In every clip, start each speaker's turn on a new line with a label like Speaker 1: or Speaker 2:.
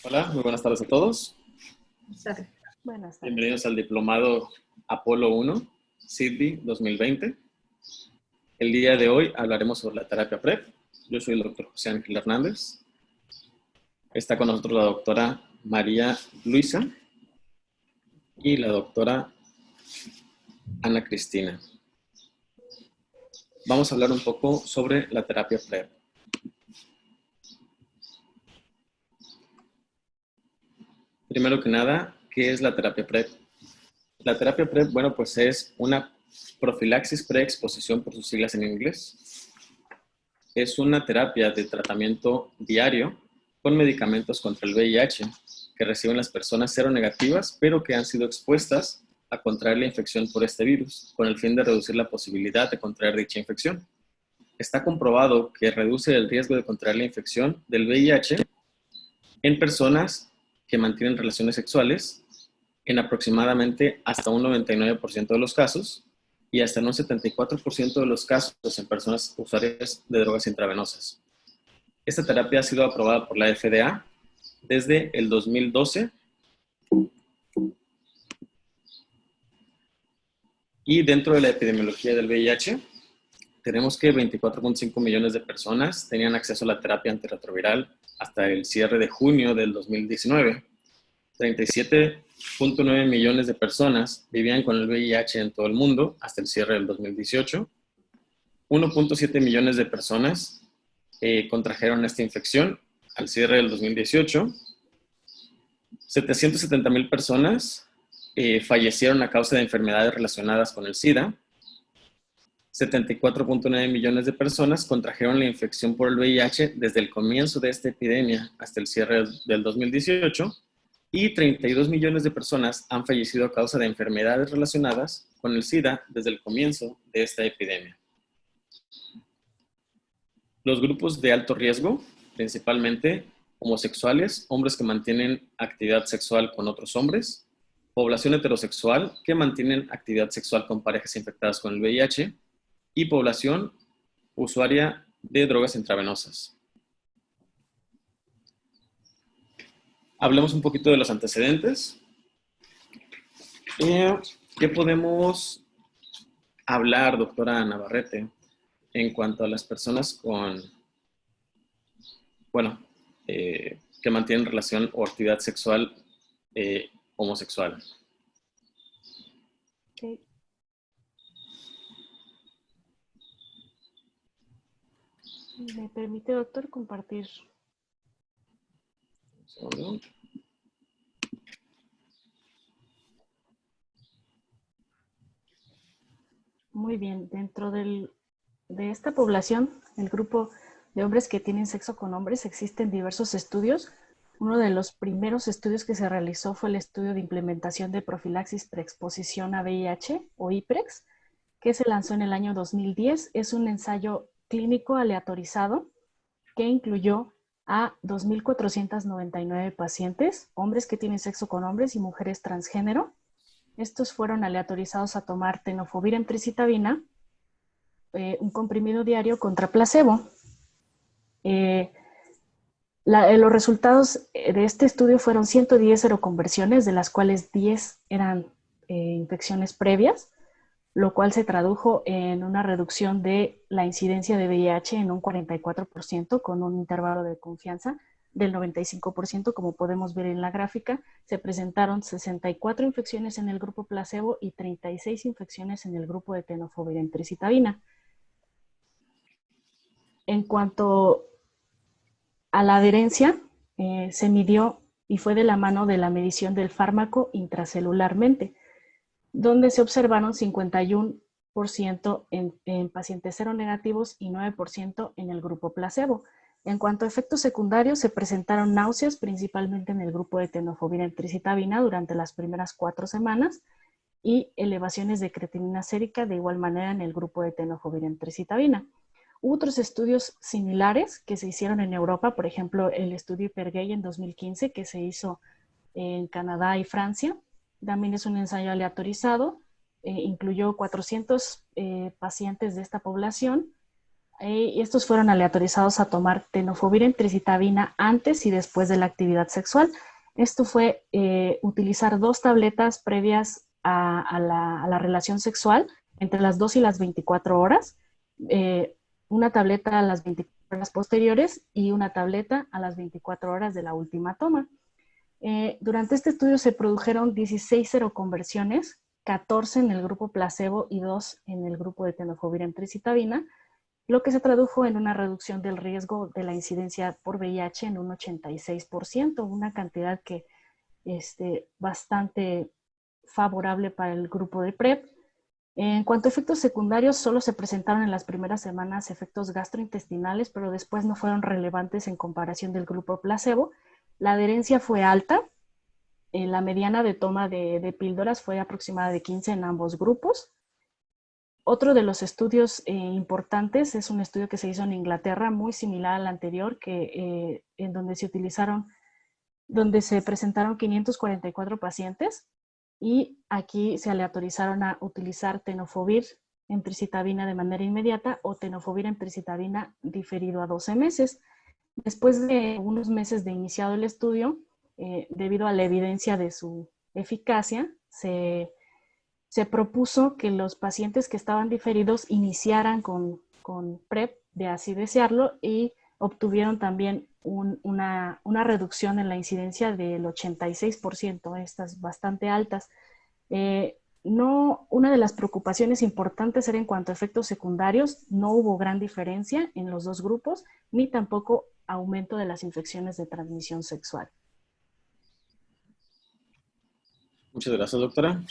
Speaker 1: Hola, muy buenas tardes a todos.
Speaker 2: Tardes.
Speaker 3: Buenas tardes.
Speaker 1: Bienvenidos al Diplomado Apolo 1, Sydney 2020. El día de hoy hablaremos sobre la terapia PrEP. Yo soy el doctor José Ángel Hernández. Está con nosotros la doctora María Luisa y la doctora Ana Cristina. Vamos a hablar un poco sobre la terapia PrEP. Primero que nada, ¿qué es la terapia PrEP? La terapia PrEP, bueno, pues es una profilaxis preexposición por sus siglas en inglés. Es una terapia de tratamiento diario con medicamentos contra el VIH que reciben las personas seronegativas, pero que han sido expuestas a contraer la infección por este virus, con el fin de reducir la posibilidad de contraer dicha infección. Está comprobado que reduce el riesgo de contraer la infección del VIH en personas que mantienen relaciones sexuales en aproximadamente hasta un 99% de los casos y hasta en un 74% de los casos en personas usuarias de drogas intravenosas. Esta terapia ha sido aprobada por la FDA desde el 2012 y dentro de la epidemiología del VIH tenemos que 24.5 millones de personas tenían acceso a la terapia antirretroviral hasta el cierre de junio del 2019. 37.9 millones de personas vivían con el VIH en todo el mundo hasta el cierre del 2018. 1.7 millones de personas contrajeron esta infección al cierre del 2018. 770,000 personas fallecieron a causa de enfermedades relacionadas con el SIDA. 74.9 millones de personas contrajeron la infección por el VIH desde el comienzo de esta epidemia hasta el cierre del 2018. Y 32 millones de personas han fallecido a causa de enfermedades relacionadas con el SIDA desde el comienzo de esta epidemia. Los grupos de alto riesgo, principalmente homosexuales, hombres que mantienen actividad sexual con otros hombres, población heterosexual que mantienen actividad sexual con parejas infectadas con el VIH y población usuaria de drogas intravenosas. Hablemos un poquito de los antecedentes. ¿Qué podemos hablar, doctora Navarrete, en cuanto a las personas con, que mantienen relación o actividad sexual homosexual?
Speaker 3: Okay. ¿Me permite, doctor, compartir?
Speaker 1: Un segundo.
Speaker 3: Muy bien. Dentro de esta población, el grupo de hombres que tienen sexo con hombres, existen diversos estudios. Uno de los primeros estudios que se realizó fue el estudio de implementación de profilaxis preexposición a VIH o IPREX, que se lanzó en el año 2010. Es un ensayo clínico aleatorizado que incluyó a 2.499 pacientes, hombres que tienen sexo con hombres y mujeres transgénero. Estos fueron aleatorizados a tomar tenofovir en tricitabina, un comprimido diario contra placebo. Los resultados de este estudio fueron 110 seroconversiones, de las cuales 10 eran infecciones previas, lo cual se tradujo en una reducción de la incidencia de VIH en un 44%, con un intervalo de confianza del 95%, como podemos ver en la gráfica. Se presentaron 64 infecciones en el grupo placebo y 36 infecciones en el grupo de tenofovir en tricitabina. En cuanto a la adherencia, se midió y fue de la mano de la medición del fármaco intracelularmente, donde se observaron 51% en pacientes seronegativos y 9% en el grupo placebo. En cuanto a efectos secundarios, se presentaron náuseas, principalmente en el grupo de tenofovir en tricitabina durante las primeras 4 semanas y elevaciones de creatinina sérica de igual manera en el grupo de tenofovir en tricitabina. Hubo otros estudios similares que se hicieron en Europa, por ejemplo, el estudio Hypergay en 2015 que se hizo en Canadá y Francia. También es un ensayo aleatorizado, incluyó 400 pacientes de esta población Y estos fueron aleatorizados a tomar tenofovir en tricitabina antes y después de la actividad sexual. Esto fue utilizar 2 tabletas previas a la relación sexual entre las 2 y las 24 horas, una tableta a las 24 horas posteriores y una tableta a las 24 horas de la última toma. Durante este estudio se produjeron 16 seroconversiones, 14 en el grupo placebo y 2 en el grupo de tenofovir en tricitabina, lo que se tradujo en una reducción del riesgo de la incidencia por VIH en un 86%, una cantidad que bastante favorable para el grupo de PrEP. En cuanto a efectos secundarios, solo se presentaron en las primeras semanas efectos gastrointestinales, pero después no fueron relevantes en comparación del grupo placebo. La adherencia fue alta, la mediana de toma de píldoras fue aproximada de 15 en ambos grupos. Otro de los estudios importantes es un estudio que se hizo en Inglaterra, muy similar al anterior, en donde se presentaron 544 pacientes y aquí se aleatorizaron a utilizar tenofovir en tricitabina de manera inmediata o tenofovir en tricitabina diferido a 12 meses. Después de unos meses de iniciado el estudio, debido a la evidencia de su eficacia, se propuso que los pacientes que estaban diferidos iniciaran con PrEP de así desearlo y obtuvieron también una reducción en la incidencia del 86%, estas bastante altas. Una de las preocupaciones importantes era en cuanto a efectos secundarios, no hubo gran diferencia en los dos grupos, ni tampoco aumento de las infecciones de transmisión sexual.
Speaker 1: Muchas gracias, doctora.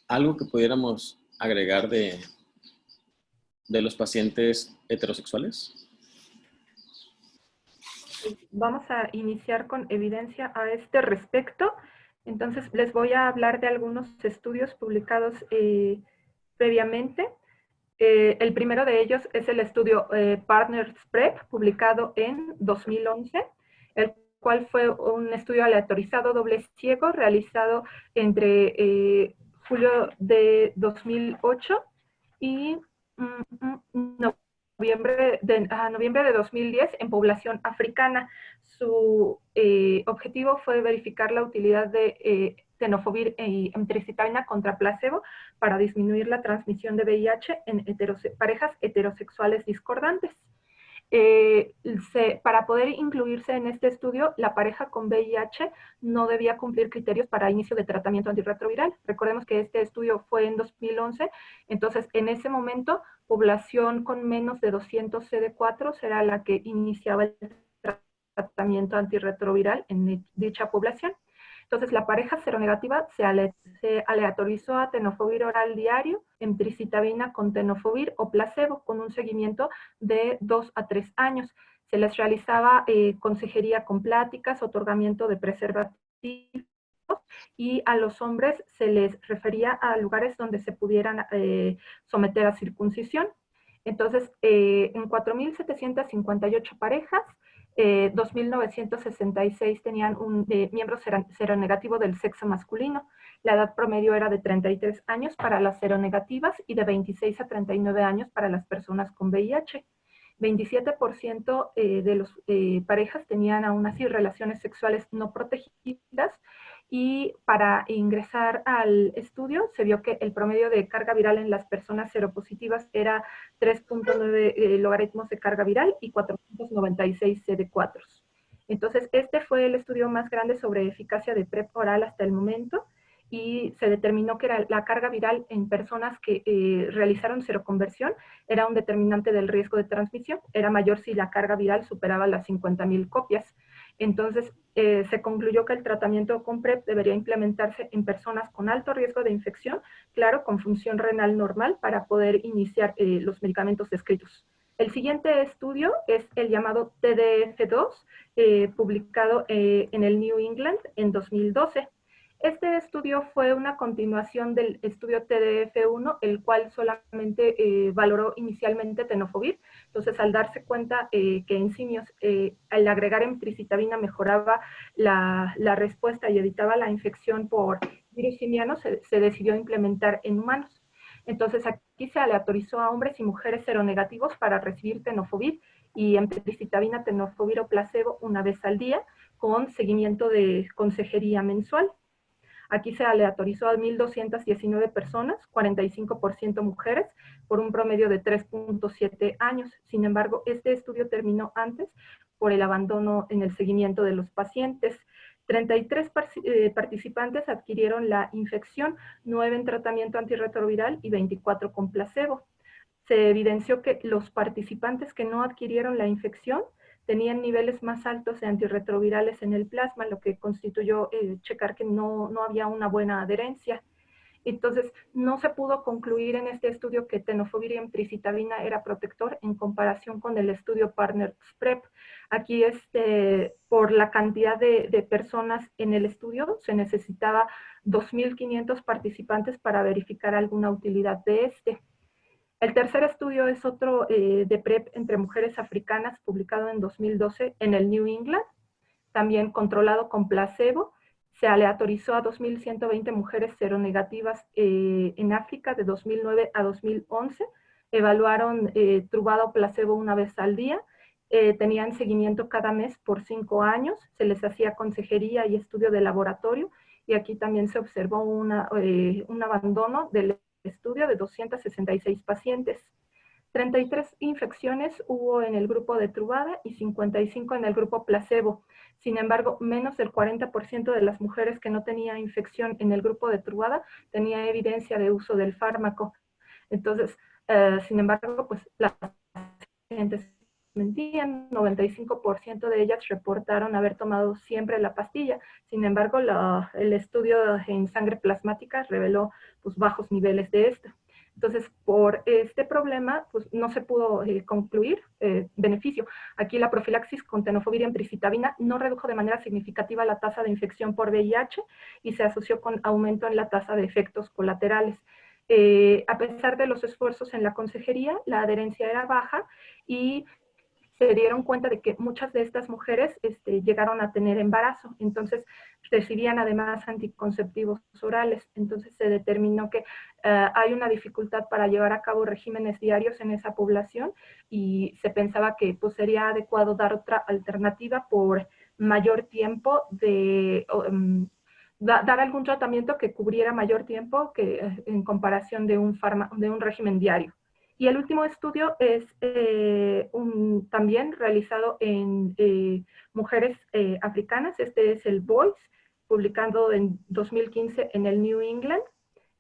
Speaker 1: ¿Algo que pudiéramos agregar de los pacientes heterosexuales?
Speaker 2: Vamos a iniciar con evidencia a este respecto. Entonces, les voy a hablar de algunos estudios publicados previamente. El primero de ellos es el estudio Partners PrEP, publicado en 2011, el cual fue un estudio aleatorizado doble ciego realizado entre julio de 2008 y noviembre de 2010 en población africana. Su objetivo fue verificar la utilidad de tenofovir y emtricitabina contra placebo para disminuir la transmisión de VIH en parejas heterosexuales discordantes. Para poder incluirse en este estudio, la pareja con VIH no debía cumplir criterios para inicio de tratamiento antirretroviral. Recordemos que este estudio fue en 2011, entonces en ese momento, población con menos de 200 CD4 será la que iniciaba el tratamiento antirretroviral en dicha población. Entonces, la pareja seronegativa se aleatorizó a tenofovir oral diario, emtricitabina con tenofovir o placebo, con un seguimiento de 2 a 3 años. Se les realizaba consejería con pláticas, otorgamiento de preservativos, y a los hombres se les refería a lugares donde se pudieran someter a circuncisión. Entonces, en 4.758 parejas, 2.966 tenían un miembro seronegativo del sexo masculino. La edad promedio era de 33 años para las seronegativas y de 26 a 39 años para las personas con VIH. 27% de las parejas tenían aún así relaciones sexuales no protegidas, y para ingresar al estudio se vio que el promedio de carga viral en las personas seropositivas era 3.9 logaritmos de carga viral y 496 CD4. Entonces, este fue el estudio más grande sobre eficacia de PrEP oral hasta el momento, y se determinó que la carga viral en personas que realizaron seroconversión era un determinante del riesgo de transmisión, era mayor si la carga viral superaba las 50.000 copias. Entonces, se concluyó que el tratamiento con PrEP debería implementarse en personas con alto riesgo de infección, claro, con función renal normal, para poder iniciar los medicamentos descritos. El siguiente estudio es el llamado TDF2, publicado en el New England en 2012. Este estudio fue una continuación del estudio TDF1, el cual solamente valoró inicialmente tenofovir. Entonces, al darse cuenta que en simios, al agregar emtricitabina mejoraba la respuesta y evitaba la infección por virus simianos, se decidió implementar en humanos. Entonces aquí se aleatorizó a hombres y mujeres seronegativos para recibir tenofovir y emtricitabina, tenofovir o placebo una vez al día con seguimiento de consejería mensual. Aquí se aleatorizó a 1,219 personas, 45% mujeres, por un promedio de 3.7 años. Sin embargo, este estudio terminó antes por el abandono en el seguimiento de los pacientes. 33 participantes adquirieron la infección, 9 en tratamiento antirretroviral y 24 con placebo. Se evidenció que los participantes que no adquirieron la infección tenían niveles más altos de antirretrovirales en el plasma, lo que constituyó checar que no había una buena adherencia. Entonces, no se pudo concluir en este estudio que tenofovir y emtricitabina era protector en comparación con el estudio Partners-PrEP. Aquí, por la cantidad de personas en el estudio, se necesitaba 2,500 participantes para verificar alguna utilidad de este. El tercer estudio es otro de PrEP entre mujeres africanas, publicado en 2012 en el New England, también controlado con placebo. Se aleatorizó a 2,120 mujeres seronegativas en África de 2009 a 2011. Evaluaron truvada o placebo una vez al día. Tenían seguimiento cada mes por 5 años. Se les hacía consejería y estudio de laboratorio. Y aquí también se observó un abandono del estudio de 266 pacientes. 33 infecciones hubo en el grupo de truvada y 55 en el grupo placebo. Sin embargo, menos del 40% de las mujeres que no tenían infección en el grupo de truvada tenía evidencia de uso del fármaco. Entonces, sin embargo, pues las pacientes mentían, 95% de ellas reportaron haber tomado siempre la pastilla. Sin embargo, el estudio en sangre plasmática reveló pues, bajos niveles de esto. Entonces, por este problema, pues no se pudo concluir beneficio. Aquí la profilaxis con tenofovir y emtricitabina no redujo de manera significativa la tasa de infección por VIH y se asoció con aumento en la tasa de efectos colaterales. A pesar de los esfuerzos en la consejería, la adherencia era baja y se dieron cuenta de que muchas de estas mujeres llegaron a tener embarazo, entonces recibían además anticonceptivos orales, entonces se determinó que hay una dificultad para llevar a cabo regímenes diarios en esa población y se pensaba que pues, sería adecuado dar otra alternativa por mayor tiempo dar algún tratamiento que cubriera mayor tiempo que en comparación de un régimen diario. Y el último estudio es también realizado en mujeres africanas. Este es el VOICE, publicado en 2015 en el New England.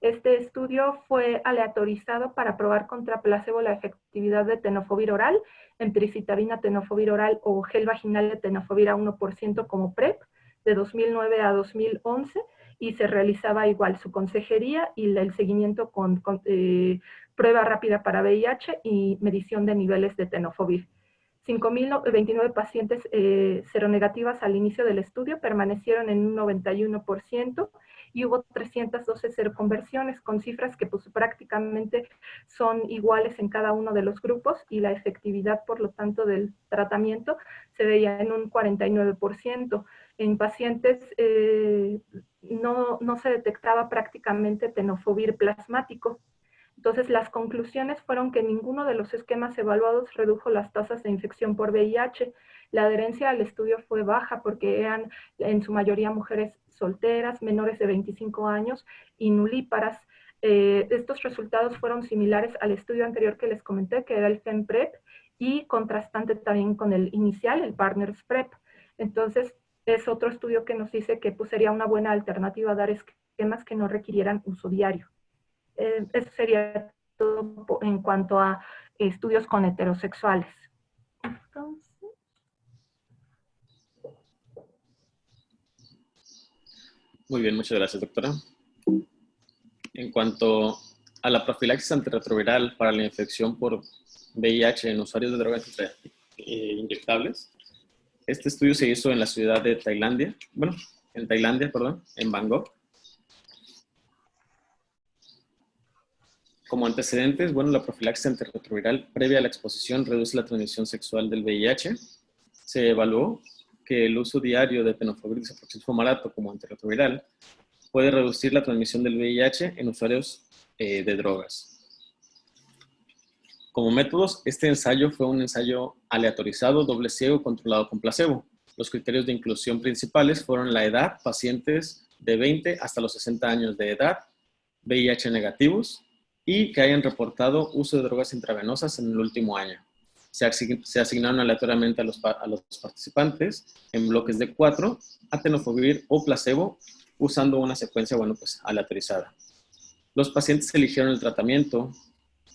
Speaker 2: Este estudio fue aleatorizado para probar contra placebo la efectividad de tenofovir oral, emtricitabina tenofovir oral o gel vaginal de tenofovir a 1% como PrEP, de 2009 a 2011, y se realizaba igual su consejería y el seguimiento con prueba rápida para VIH y medición de niveles de tenofovir. 5,029 pacientes seronegativas al inicio del estudio permanecieron en un 91% y hubo 312 seroconversiones con cifras que pues, prácticamente son iguales en cada uno de los grupos y la efectividad, por lo tanto, del tratamiento se veía en un 49%. En pacientes no se detectaba prácticamente tenofovir plasmático. Entonces, las conclusiones fueron que ninguno de los esquemas evaluados redujo las tasas de infección por VIH. La adherencia al estudio fue baja porque eran en su mayoría mujeres solteras, menores de 25 años y nulíparas. Estos resultados fueron similares al estudio anterior que les comenté, que era el FEMPREP, y contrastante también con el inicial, el Partners-PrEP. Entonces, es otro estudio que nos dice que pues, sería una buena alternativa a dar esquemas que no requirieran uso diario. Eso sería todo en cuanto a estudios con heterosexuales. Entonces,
Speaker 1: muy bien, muchas gracias, doctora. En cuanto a la profilaxis antirretroviral para la infección por VIH en usuarios de drogas inyectables, este estudio se hizo en la ciudad de Tailandia, en Bangkok. Como antecedentes, bueno, la profilaxis antirretroviral previa a la exposición reduce la transmisión sexual del VIH. Se evaluó que el uso diario de tenofovir disoproxil fumarato como antirretroviral puede reducir la transmisión del VIH en usuarios de drogas. Como métodos, este ensayo fue un ensayo aleatorizado, doble ciego, controlado con placebo. Los criterios de inclusión principales fueron la edad, pacientes de 20 hasta los 60 años de edad, VIH negativos y que hayan reportado uso de drogas intravenosas en el último año. Se asignaron aleatoriamente a los participantes en bloques de 4 a tenofovir o placebo usando una secuencia, aleatorizada. Los pacientes eligieron el tratamiento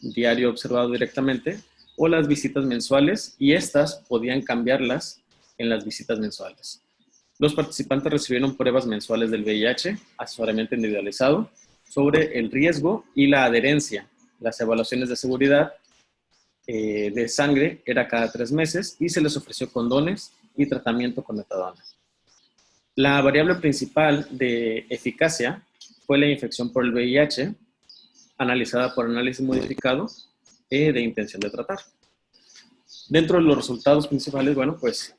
Speaker 1: diario observado directamente o las visitas mensuales y estas podían cambiarlas en las visitas mensuales. Los participantes recibieron pruebas mensuales del VIH, asesoramiento individualizado sobre el riesgo y la adherencia. Las evaluaciones de seguridad de sangre era cada 3 meses y se les ofreció condones y tratamiento con metadona. La variable principal de eficacia fue la infección por el VIH, analizada por análisis modificado de intención de tratar. Dentro de los resultados principales,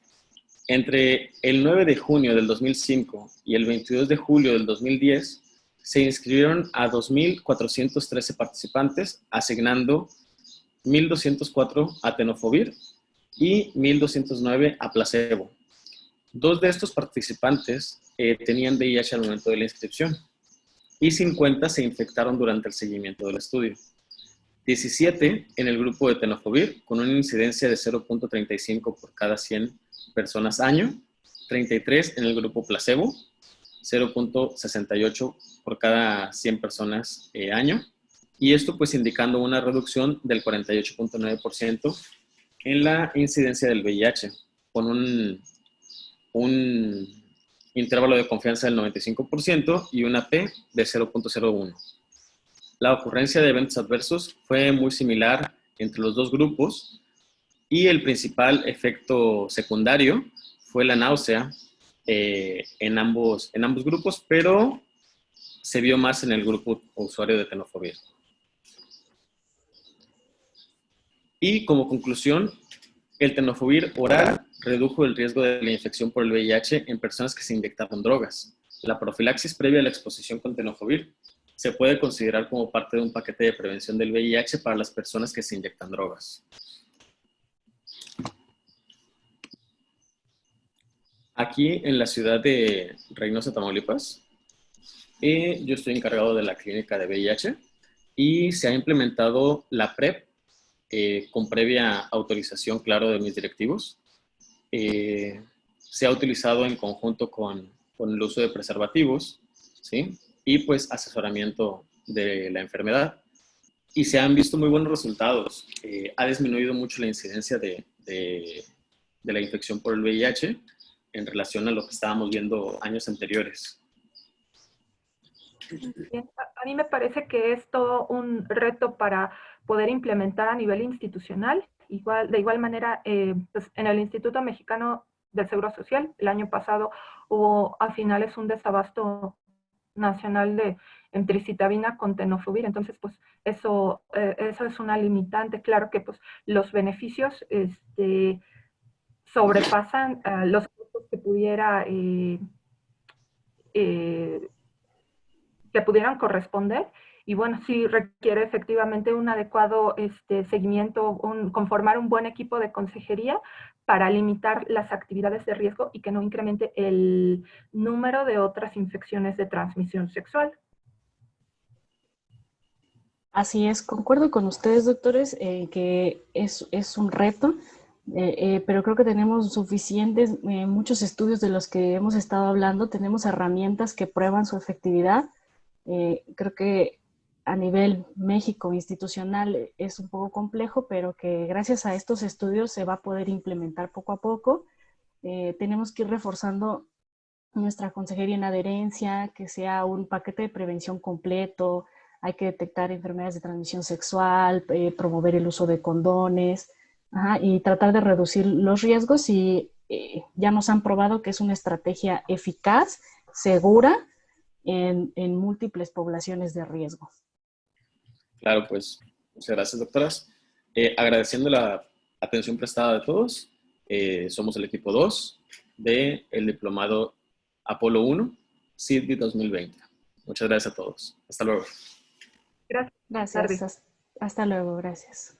Speaker 1: entre el 9 de junio del 2005 y el 22 de julio del 2010, se inscribieron a 2.413 participantes, asignando 1.204 a tenofovir y 1.209 a placebo. 2 de estos participantes tenían VIH al momento de la inscripción y 50 se infectaron durante el seguimiento del estudio. 17 en el grupo de tenofovir, con una incidencia de 0.35 por cada 100 personas año. 33 en el grupo placebo, 0.68 por cada 100 personas año. Y esto pues indicando una reducción del 48.9% en la incidencia del VIH, con un intervalo de confianza del 95% y una P de 0.01. La ocurrencia de eventos adversos fue muy similar entre los dos grupos y el principal efecto secundario fue la náusea en ambos grupos, pero se vio más en el grupo usuario de tenofovir. Y como conclusión, el tenofovir oral redujo el riesgo de la infección por el VIH en personas que se inyectaron drogas. La profilaxis previa a la exposición con tenofovir se puede considerar como parte de un paquete de prevención del VIH para las personas que se inyectan drogas. Aquí en la ciudad de Reynosa, Tamaulipas, yo estoy encargado de la clínica de VIH y se ha implementado la PrEP con previa autorización, claro, de mis directivos. Se ha utilizado en conjunto con el uso de preservativos, ¿sí? Y pues asesoramiento de la enfermedad. Y se han visto muy buenos resultados. Ha disminuido mucho la incidencia de la infección por el VIH en relación a lo que estábamos viendo años anteriores.
Speaker 2: Bien. A mí me parece que es todo un reto para poder implementar a nivel institucional. De igual manera, pues en el Instituto Mexicano del Seguro Social, el año pasado hubo a finales un desabasto nacional de emtricitabina con tenofovir, entonces pues eso es una limitante. Claro que pues los beneficios sobrepasan los costos que pudieran corresponder, y bueno, sí requiere efectivamente un adecuado seguimiento, conformar un buen equipo de consejería para limitar las actividades de riesgo y que no incremente el número de otras infecciones de transmisión sexual.
Speaker 3: Así es, concuerdo con ustedes, doctores, que es un reto, pero creo que tenemos suficientes, muchos estudios de los que hemos estado hablando, tenemos herramientas que prueban su efectividad. Creo que a nivel México institucional es un poco complejo, pero que gracias a estos estudios se va a poder implementar poco a poco. Tenemos que ir reforzando nuestra consejería en adherencia, que sea un paquete de prevención completo. Hay que detectar enfermedades de transmisión sexual, promover el uso de condones, y tratar de reducir los riesgos, y ya nos han probado que es una estrategia eficaz, segura, en múltiples poblaciones de riesgo.
Speaker 1: Claro, pues muchas gracias, doctoras. Agradeciendo la atención prestada de todos, somos el equipo 2 del diplomado Apolo 1, CIDBI 2020. Muchas gracias a todos. Hasta luego.
Speaker 2: Gracias.
Speaker 3: Gracias. Hasta luego. Gracias.